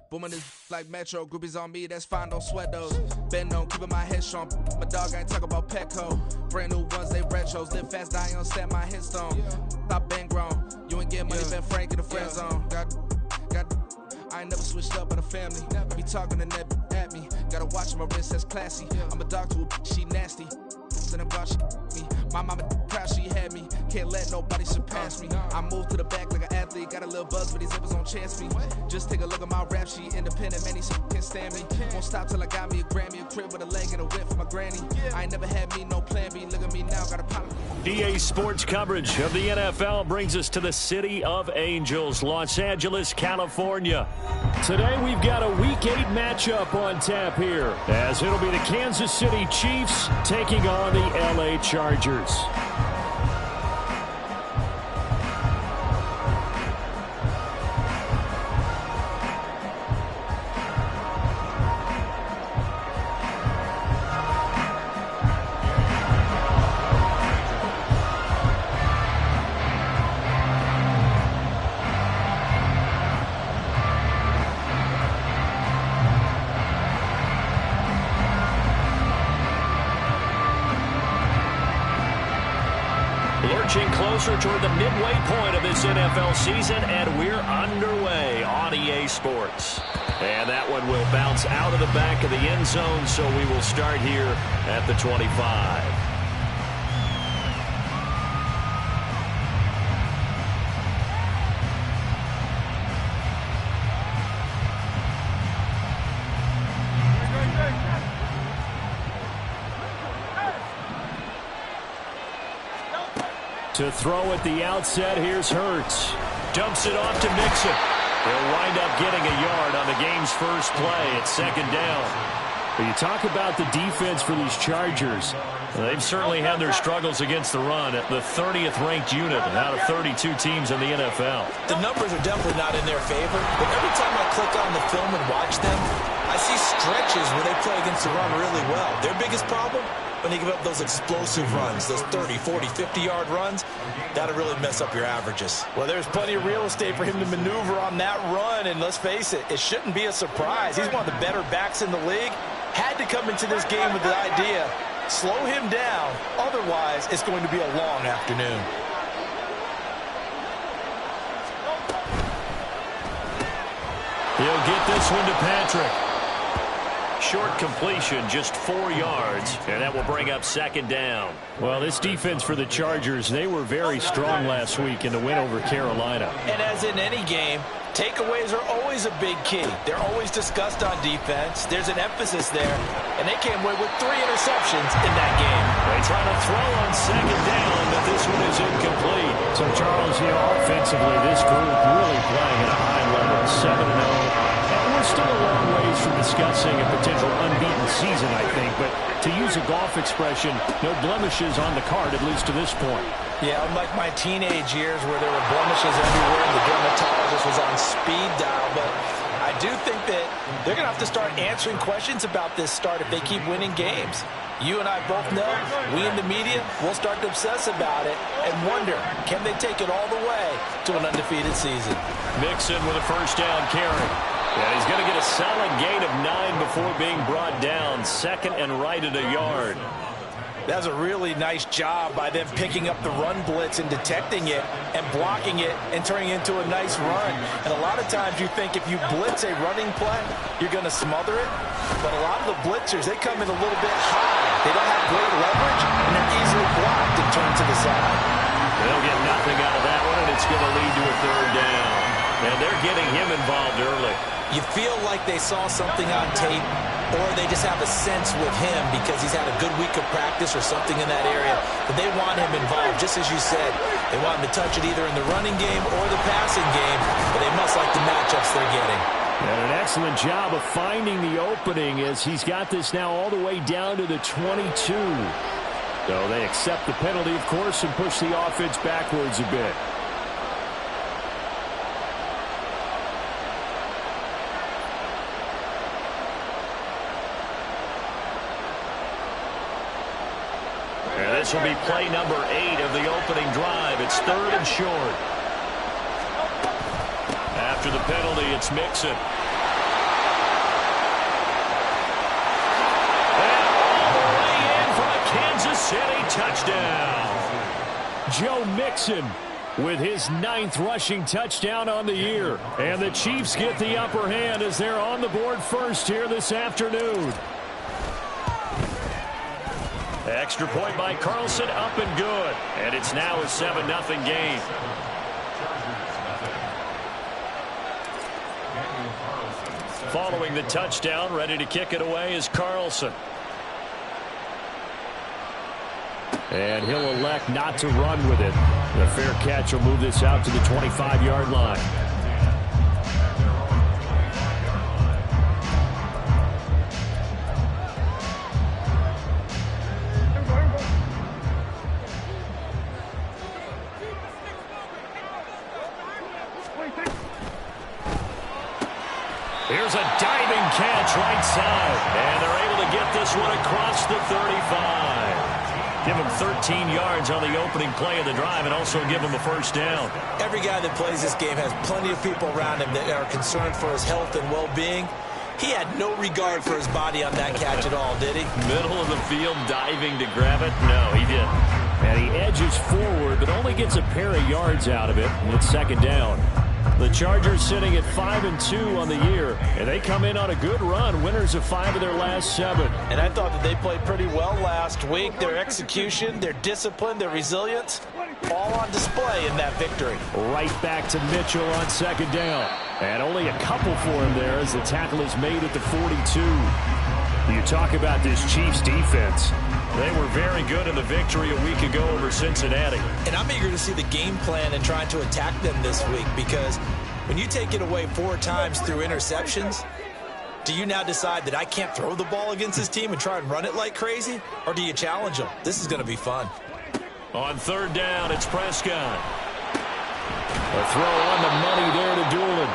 Booming this like Metro, groupies on me, that's fine, don't sweat those. Been on, keeping my head strong. My dog ain't talk about Petco. Brand new ones, they retros. Live fast, dying on set, my headstone. Stop been grown. You ain't getting money, been Frank in the friend zone. I ain't never switched up on the family. Be talking to that at me. Gotta watch my wrist, that's classy. I'm a dog to a she nasty. And I'm God, she me. My mama proud she had me. Can't let nobody surpass me. I move to the back like an athlete. Got a little buzz, but these zippers don't chance me. Just take a look at my rap sheet. Independent, man, these can't stand me. Won't stop till I got me a Grammy, a crib with a leg and a whip for my granny. I ain't never had me no plan B. Look at me now, got a pop. EA Sports coverage of the NFL brings us to the City of Angels, Los Angeles, California. Today we've got a Week 8 matchup on tap here, as it'll be the Kansas City Chiefs taking on the LA Chargers. Lurching closer toward the midway point of this NFL season, and we're underway on EA Sports. And that one will bounce out of the back of the end zone, so we will start here at the 25. To throw at the outset, here's Hurts. Dumps it off to Mixon. He'll wind up getting a yard on the game's first play at second down. When you talk about the defense for these Chargers, they've certainly had their struggles against the run at the 30th ranked unit out of 32 teams in the NFL. The numbers are definitely not in their favor, but every time I click on the film and watch them, I see stretches where they play against the run really well. Their biggest problem? When you give up those explosive runs, those 30, 40, 50-yard runs, that'll really mess up your averages. Well, there's plenty of real estate for him to maneuver on that run, and let's face it, it shouldn't be a surprise. He's one of the better backs in the league. Had to come into this game with the idea, slow him down, otherwise it's going to be a long afternoon. He'll get this one to Patrick. Short completion, just 4 yards, and that will bring up second down. Well, this defense for the Chargers, they were very strong last week in the win over Carolina. And as in any game, takeaways are always a big key. They're always discussed on defense. There's an emphasis there, and they came away with 3 interceptions in that game. They try to throw on second down, but this one is incomplete. So, Charles, offensively, this group really playing at a high level, 7-0. We're still a long ways from discussing a potential unbeaten season, I think. But to use a golf expression, no blemishes on the card, at least to this point. Yeah, unlike my teenage years where there were blemishes everywhere and the dermatologist was on speed dial. But I do think that they're going to have to start answering questions about this start if they keep winning games. You and I both know, we in the media, will start to obsess about it and wonder, can they take it all the way to an undefeated season? Mixon with a first down carry. And he's going to get a solid gain of 9 before being brought down. Second and right at a yard. That's a really nice job by them picking up the run blitz and detecting it and blocking it and turning it into a nice run. And a lot of times you think if you blitz a running play, you're going to smother it. But a lot of the blitzers, they come in a little bit high. They don't have great leverage, and they're easily blocked and turned to the side. They'll get nothing out of that one, and it's going to lead to a third down. And they're getting him involved early. You feel like they saw something on tape, or they just have a sense with him because he's had a good week of practice or something in that area, but they want him involved. Just as you said, they want him to touch it either in the running game or the passing game, but they must like the matchups they're getting. And an excellent job of finding the opening as he's got this now all the way down to the 22. So they accept the penalty, of course, and push the offense backwards a bit. And this will be play number 8 of the opening drive. It's third and short. After the penalty, it's Mixon. touchdown. Joe Mixon with his 9th rushing touchdown on the year. And the Chiefs get the upper hand as they're on the board first here this afternoon. Extra point by Carlson, up and good. And it's now a 7-0 game. Following the touchdown, ready to kick it away is Carlson. And he'll elect not to run with it. The fair catch will move this out to the 25-yard line. Here's a diving catch right side. And they're able to get this one across the 35. Give him 13 yards on the opening play of the drive and also give him a first down. Every guy that plays this game has plenty of people around him that are concerned for his health and well-being. He had no regard for his body on that catch at all, did he? Middle of the field diving to grab it? No, he didn't. And he edges forward but only gets a pair of yards out of it, and it's second down. The Chargers sitting at 5-2 on the year, and they come in on a good run, winners of 5 of their last 7. And I thought that they played pretty well last week. Their execution, their discipline, their resilience, all on display in that victory. Right back to Mitchell on second down. And only a couple for him there as the tackle is made at the 42. You talk about this Chiefs defense. They were very good in the victory a week ago over Cincinnati. And I'm eager to see the game plan and trying to attack them this week, because when you take it away 4 times through interceptions, do you now decide that I can't throw the ball against this team and try and run it like crazy? Or do you challenge them? This is going to be fun. On third down, it's Prescott. A throw on the money there to Doolin.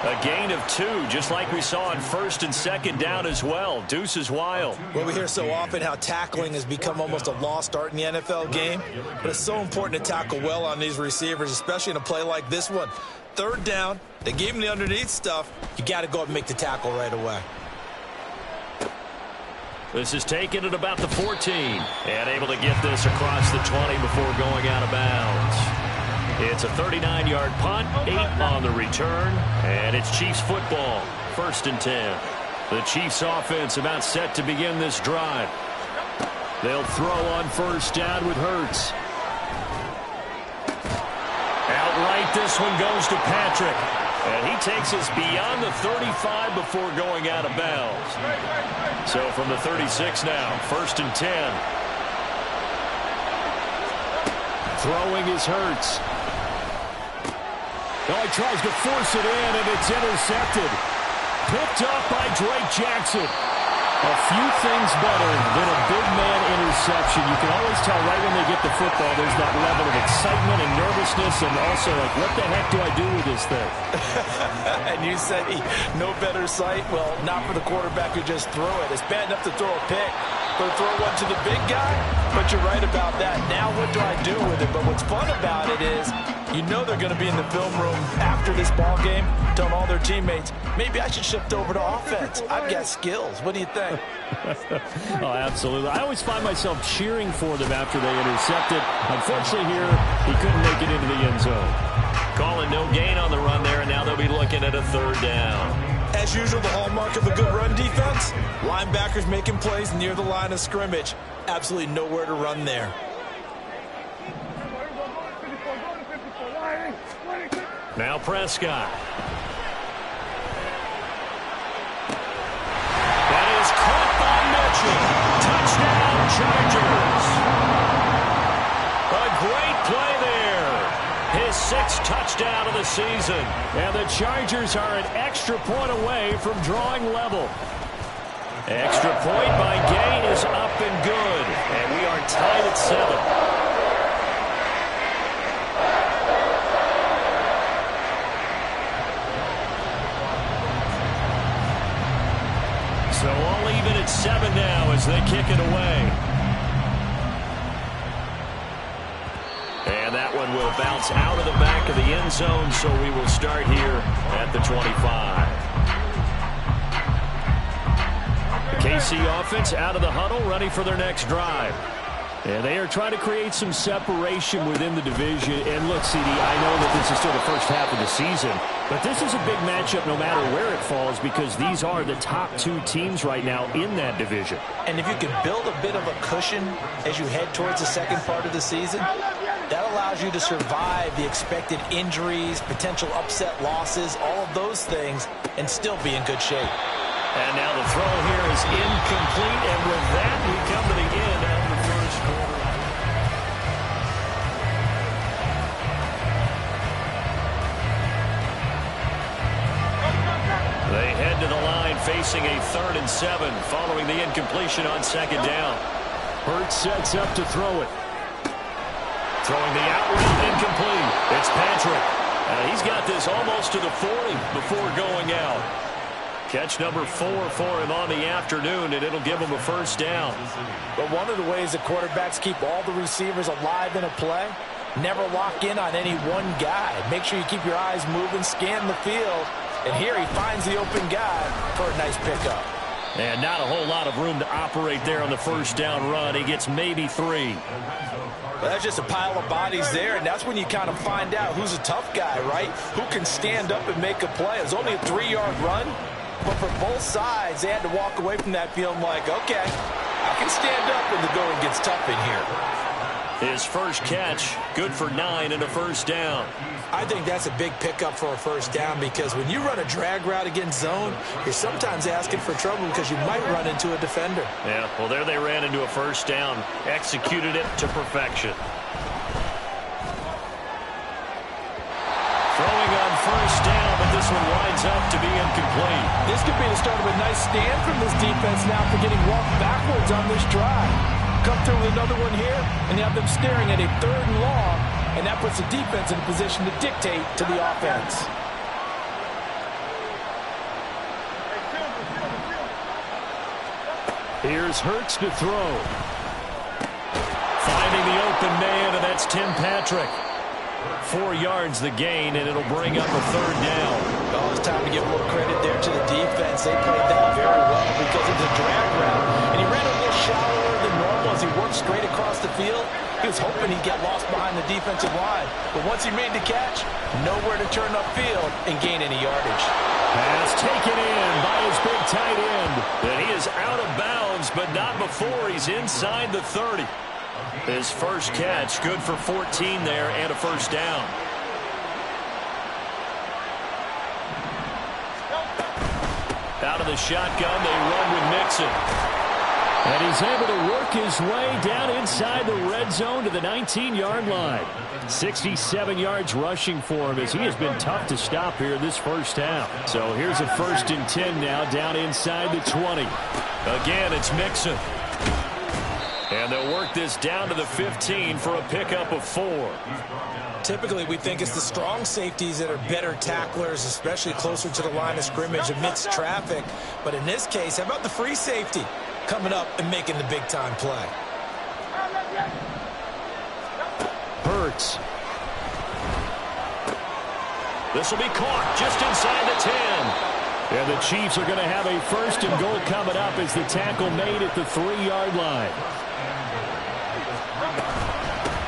A gain of 2, just like we saw on first and second down as well. Deuce is wild. Well, we hear so often how tackling has become almost a lost art in the NFL game. But it's so important to tackle well on these receivers, especially in a play like this one. Third down, they gave him the underneath stuff. You got to go up and make the tackle right away. This is taken at about the 14. And able to get this across the 20 before going out of bounds. It's a 39-yard punt, 8 on the return, and it's Chiefs football, 1st and 10. The Chiefs offense about set to begin this drive. They'll throw on first down with Hurts. Outright, this one goes to Patrick, and he takes us beyond the 35 before going out of bounds. So from the 36 now, 1st and 10. Throwing is Hurts. Oh, he tries to force it in, and it's intercepted. Picked up by Drake Jackson. A few things better than a big man interception. You can always tell right when they get the football, there's that level of excitement and nervousness, and also like, what the heck do I do with this thing? And you said no better sight? Well, not for the quarterback who just threw it. It's bad enough to throw a pick, but throw one to the big guy? But you're right about that. Now what do I do with it? But what's fun about it is you know they're going to be in the film room after this ball game telling all their teammates, maybe I should shift over to offense. I've got skills. What do you think? Oh, absolutely. I always find myself cheering for them after they intercept it. Unfortunately here, he couldn't make it into the end zone. Calling no gain on the run there, and now they'll be looking at a third down. As usual, the hallmark of a good run defense, linebackers making plays near the line of scrimmage. Absolutely nowhere to run there. Now Prescott. That is caught by Mitchell. Touchdown, Chargers. A great play there. His 6th touchdown of the season. And the Chargers are an extra point away from drawing level. Extra point by Gay is up and good. And we are tied at 7. So all even at 7 now as they kick it away. And that one will bounce out of the back of the end zone, so we will start here at the 25. The KC offense out of the huddle, ready for their next drive. And they are trying to create some separation within the division. And look, CD, I know that this is still the first half of the season, but this is a big matchup no matter where it falls because these are the top two teams right now in that division. And if you can build a bit of a cushion as you head towards the second part of the season, that allows you to survive the expected injuries, potential upset losses, all of those things, and still be in good shape. And now the throw here is incomplete, and with that, we come to the end of the first quarter. They head to the line facing a 3rd and 7 following the incompletion on 2nd down. Hurts sets up to throw it. Throwing the out route, incomplete. It's Patrick. He's got this almost to the 40 before going out. Catch number 4 for him on the afternoon, and it'll give him a 1st down. But one of the ways that quarterbacks keep all the receivers alive in a play, never lock in on any one guy. Make sure you keep your eyes moving, scan the field, and here he finds the open guy for a nice pickup. And not a whole lot of room to operate there on the 1st down run. He gets maybe 3. Well, that's just a pile of bodies there, and that's when you kind of find out who's a tough guy, right? Who can stand up and make a play. It was only a 3-yard run, but for both sides, they had to walk away from that feeling like, okay, I can stand up when the going gets tough in here. His first catch, good for 9 and a 1st down. I think that's a big pickup for a 1st down because when you run a drag route against zone, you're sometimes asking for trouble because you might run into a defender. Yeah, well, there they ran into a 1st down, executed it to perfection. Throwing on 1st down, but this one winds up to be incomplete. This could be the start of a nice stand from this defense now for getting walked backwards on this drive. Come through with another one here, and you have them staring at a 3rd and long, and that puts the defense in a position to dictate to the offense. Here's Hurts to throw. Finding the open man, and that's Tim Patrick. 4 yards the gain, and it'll bring up a 3rd down. Oh, it's time to give more credit there to the defense. They played that very well because it's a drag route, and he ran a little shallower than normal as he worked straight across the field. He was hoping he'd get lost behind the defensive line, but once he made the catch, nowhere to turn upfield and gain any yardage. Pass taken in by his big tight end. And he is out of bounds, but not before he's inside the 30. His first catch, good for 14 there and a 1st down. Out of the shotgun, they run with Mixon. And he's able to work his way down inside the red zone to the 19-yard line. 67 yards rushing for him as he has been tough to stop here this 1st half. So here's a 1st and 10 now down inside the 20. Again, it's Mixon. And they'll work this down to the 15 for a pickup of 4. Typically, we think it's the strong safeties that are better tacklers, especially closer to the line of scrimmage amidst traffic. But in this case, how about the free safety coming up and making the big-time play? Hurts. This will be caught just inside the 10. And the Chiefs are going to have a 1st and goal coming up as the tackle made at the 3-yard line.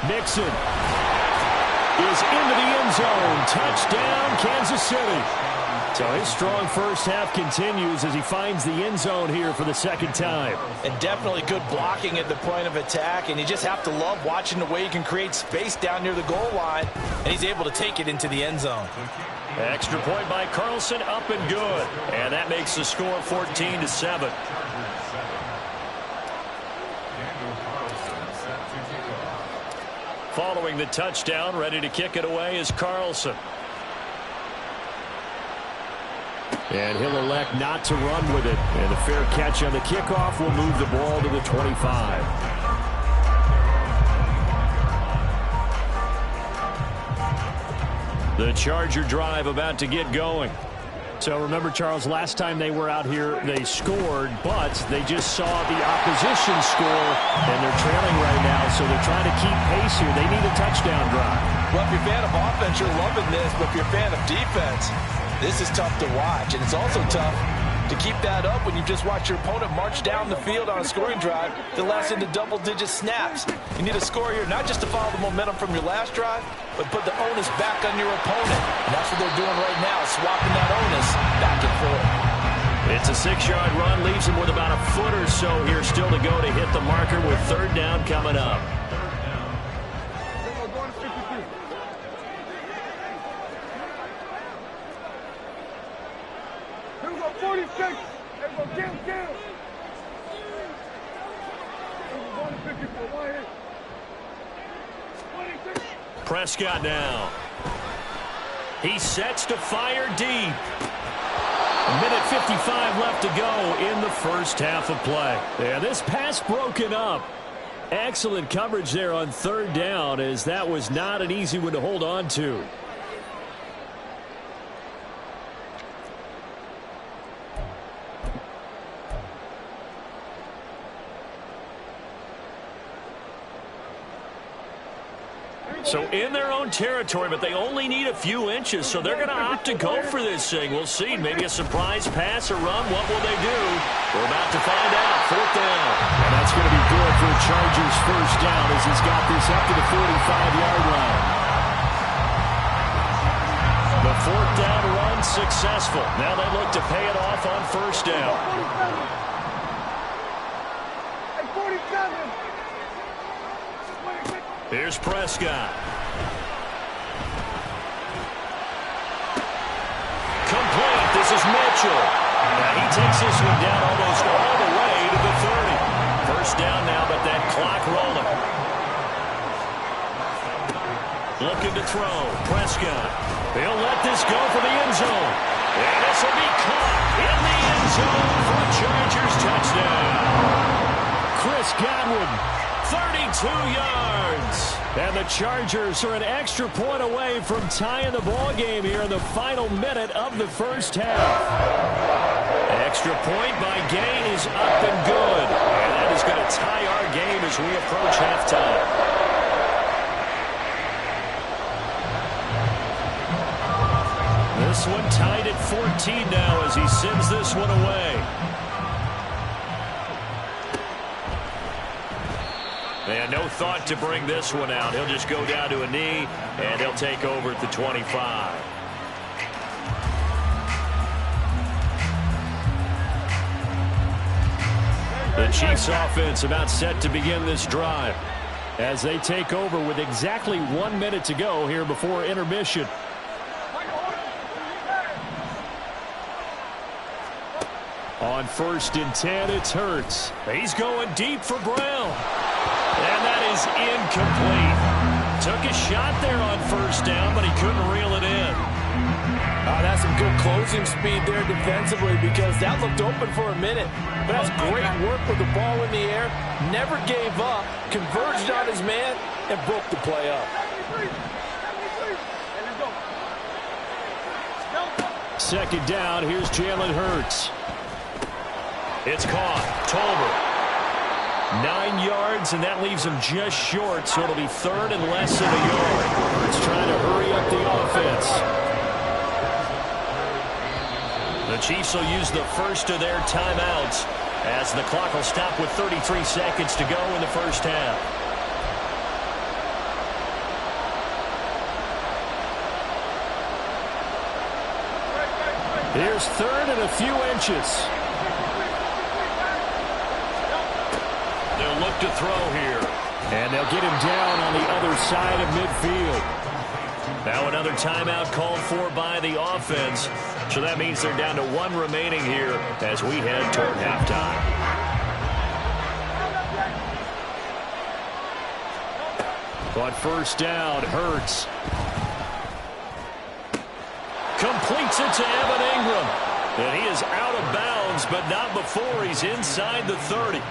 Mixon is into the end zone. Touchdown, Kansas City. So his strong 1st half continues as he finds the end zone here for the 2nd time. And definitely good blocking at the point of attack, and you just have to love watching the way he can create space down near the goal line, and he's able to take it into the end zone. Extra point by Carlson, up and good. And that makes the score 14-7. Following the touchdown, ready to kick it away is Carlson. And he'll elect not to run with it. And the fair catch on the kickoff will move the ball to the 25. The Charger drive about to get going. So remember, Charles, last time they were out here, they scored, but they just saw the opposition score, and they're trailing right now, so they're trying to keep pace here. They need a touchdown drive. Well, if you're a fan of offense, you're loving this, but if you're a fan of defense, this is tough to watch, and it's also tough to keep that up when you just watch your opponent march down the field on a scoring drive that lasts into double-digit snaps. You need a score here, not just to follow the momentum from your last drive, but put the onus back on your opponent. And that's what they're doing right now, swapping that onus back and forth. It's a 6-yard run, leaves him with about a foot or so here still to go to hit the marker with third down coming up. Prescott now. He sets to fire deep. A minute 55 left to go in the first half of play. Yeah, this pass broken up. Excellent coverage there on third down, as that was not an easy one to hold on to. So in their own territory, but they only need a few inches, so they're going to opt to go for this thing. We'll see. Maybe a surprise pass or run. What will they do? We're about to find out. Fourth down. And that's going to be good for the Chargers' first down as he's got this up to the 45-yard line. The fourth down run successful. Now they look to pay it off on first down. Here's Prescott. Complete. This is Mitchell. Now he takes this one down almost all the way to the 30. First down now, but that clock rolling. Looking to throw. Prescott. He'll let this go for the end zone. And this will be caught in the end zone for a Chargers touchdown. Chris Godwin, 32 yards. And the Chargers are an extra point away from tying the ball game here in the final minute of the first half. Extra point by Gay is up and good. And that is going to tie our game as we approach halftime. This one tied at 14 now as he sends this one away. And no thought to bring this one out. He'll just go down to a knee, and he'll take over at the 25. The Chiefs offense about set to begin this drive as they take over with exactly 1 minute to go here before intermission. On first and 10, it's Hurts. He's going deep for Brown. And that is incomplete. Took a shot there on first down, but he couldn't reel it in. That's some good closing speed there defensively, because that looked open for a minute. But that's great work with the ball in the air. Never gave up, converged on his man, and broke the play up. Second down, here's Jalen Hurts. It's caught. Tolbert. 9 yards, and that leaves him just short, so it'll be third and less than a yard. Hurts trying to hurry up the offense. The Chiefs will use the first of their timeouts as the clock will stop with 33 seconds to go in the first half. Here's third and a few inches. They'll look to throw here. And they'll get him down on the other side of midfield. Now another timeout called for by the offense. So that means they're down to 1 remaining here as we head toward halftime. On first down, Hurts. Completes it to Evan Ingram. And he is out of bounds, but not before he's inside the 30.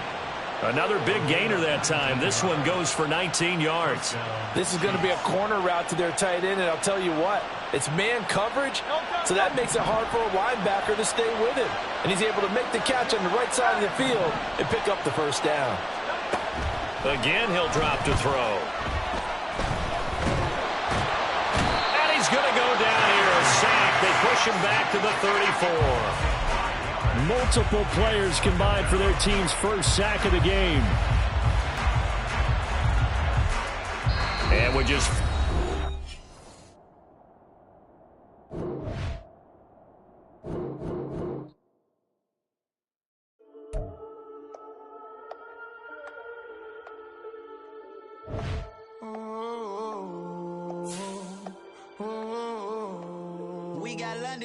Another big gainer that time. This one goes for 19 yards. This is going to be a corner route to their tight end, and I'll tell you what, it's man coverage, so that makes it hard for a linebacker to stay with him. And he's able to make the catch on the right side of the field and pick up the first down. Again, he'll drop to throw. And he's going to go down here, a sack. They push him back to the 34. Multiple players combined for their team's first sack of the game. And with just